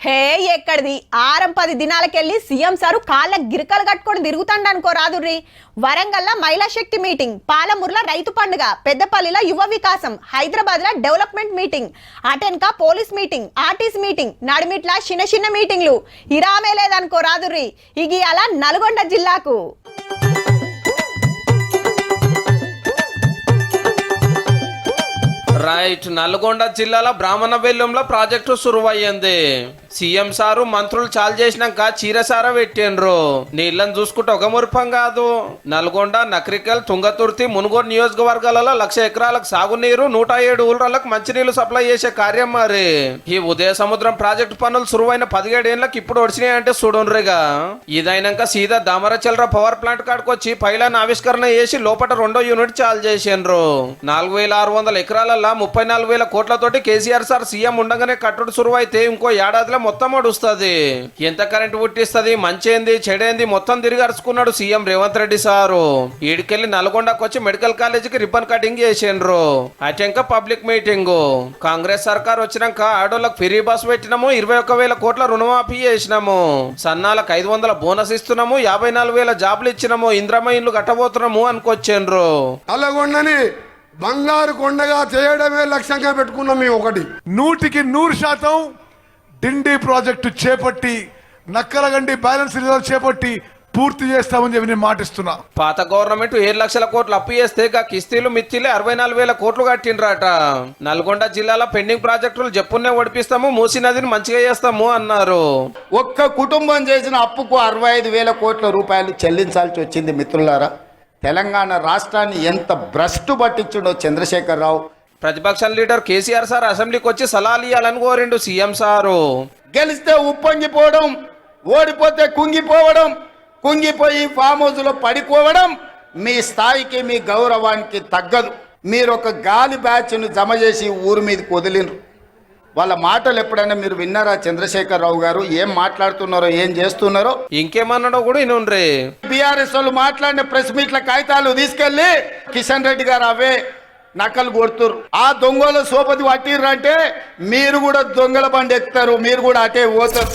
హే ఎక్కడిది 6-10 దినాలకెళ్ళి CM sir కాళ్ళ గిరికలు కట్టుకొని తిరుగుతాండ అనుకో రాదుర్రి. వరంగల్ల మహిళా శక్తి మీటింగ్, పాలమూరుల రైతు పండుగ, పెద్దపల్లిలో యువ వికాసం, హైదరాబాద్ లో డెవలప్మెంట్ మీటింగ్, అటెన్కా పోలీస్ మీటింగ్, ఆర్టీసీ మీటింగ్, నడిమిట్ల చిన్న మీటింగ్లు ఇరామే లేదనుకో రాదుర్రి. ఇగి అలా నల్గొండ జిల్లాకు రైట్. నల్గొండ జిల్లాలో బ్రాహ్మణబెల్లంలో ప్రాజెక్టు సురువయ్యింది. సీఎం సారు మంత్రులు చాలు చేసినాక చీరసార పెట్టిండ్రు. నీళ్ళని చూసుకుంటే ఒక మురిపం కాదు. నల్గొండ, నకరికల్, తుంగతుర్తి, మునుగోడు నియోజకవర్గాలలో 1,00,000 ఎకరాలకు సాగునీరు, 107 ఊళ్ళకు మంచినీళ్లు సప్లై చేసే కార్యం మరి. ఈ ఉదయ సముద్రం ప్రాజెక్టు పనులు సురువైన 17 ఏళ్ళకి ఇప్పుడు వచ్చినాయంటే చూడుండ్రిగా. ఇదైనాక సీదా దామరచల్ర పవర్ ప్లాంట్ కాడుకొచ్చి పైలాన్ ఆవిష్కరణ చేసి లోపల 2వ యూనిట్ చాలు చేసిండ్రు. 4,600 ఎకరాలలో 34,000 కోట్లతోటి కేసీఆర్ సార్ సీఎం ఉండగానే కట్టుడు సురువైతే ఇంకో ఏడాదిలో మొత్తం అడుస్తుంది. ఎంత కరెంట్ పుట్టిస్తుంది, మంచేంది చెడేంది మొత్తం తిరిగి అరుచుకున్నాడు సీఎం రేవంత్ రెడ్డి సారు. ఈడికెళ్ళి నల్గొండకు వచ్చి మెడికల్ కాలేజీకి రిబ్బన్ కటింగ్ చేసిండ్రు. అటెంక పబ్లిక్ మీటింగ్. కాంగ్రెస్ సర్కార్ వచ్చినాక ఆడోళ్ళకి ఫ్రీ బస్ పెట్టినాము, 21,000 కోట్ల రుణమాఫీ చేసినాము, సన్నాలకు 500 బోనస్ ఇస్తున్నాము, 54,000 జాబులు ఇచ్చినాము, ఇంద్రమ్మ ఇల్లు కట్టబోతున్నాము అనుకొచ్చిండ్రు. నల్లగొండని బంగారు కొండగా చేయడమే లక్ష్యంగా పెట్టుకున్నాం. మేము 100% డిండి ప్రాజెక్టు చేపట్టి నక్కలగండి బ్యాలెన్స్ రిజర్వ్ చేపట్టి పూర్తి చేస్తామని చెప్పి నేను మాటిస్తున్నా. పాత గవర్నమెంట్ 7 లక్షల కోట్లు అప్పు చేస్తే కిస్తీలు మిత్తిలే 64,000 కోట్లు కట్టిండ్రట. నల్గొండ జిల్లాలో పెండింగ్ ప్రాజెక్టులు చెప్పునే ఓడిపిస్తాము, మూసీ నదిని మంచిగా చేస్తాము అన్నారు. ఒక్క కుటుంబం చేసిన అప్పుకు 65,000 కోట్ల రూపాయలు చెల్లించాల్సి వచ్చింది. మిత్రులారా, తెలంగాణ రాష్ట్రాన్ని ఎంత భ్రష్టు పట్టించుడో చంద్రశేఖరరావు. ప్రతిపక్ష లీడర్ కేసీఆర్ సార్ అసెంబ్లీకి వచ్చి సలాలు ఇవ్వాలని కోరిండు సీఎం సారు. గెలిస్తే ఉప్పొంగిపోవడం, ఓడిపోతే కుంగిపోవడం, కుంగిపోయి ఫామ్ హౌస్ లో పడిపోవడం మీ స్థాయికి మీ గౌరవానికి తగ్గదు. మీరు ఒక గాలి బ్యాచ్ను జమ చేసి ఊరి మీదకి వదిలినరు. వాళ్ళ మాటలు ఎప్పుడైనా మీరు విన్నారా? చంద్రశేఖరరావు గారు ఏం మాట్లాడుతున్నారో, ఏం చేస్తున్నారో, ఇంకేమన్నాడో కూడా ఇనుండ్రి. బీఆర్ఎస్ వాళ్ళు మాట్లాడిన ప్రెస్ మీట్ల కాగితాలు తీసుకెళ్లి కిషన్ రెడ్డి గారు అవే నకలు కొడుతురు. ఆ దొంగల సోపతి పట్టిర్రంటే మీరు కూడా దొంగల బండి ఎక్కుతారు, మీరు కూడా అటే పోతారు.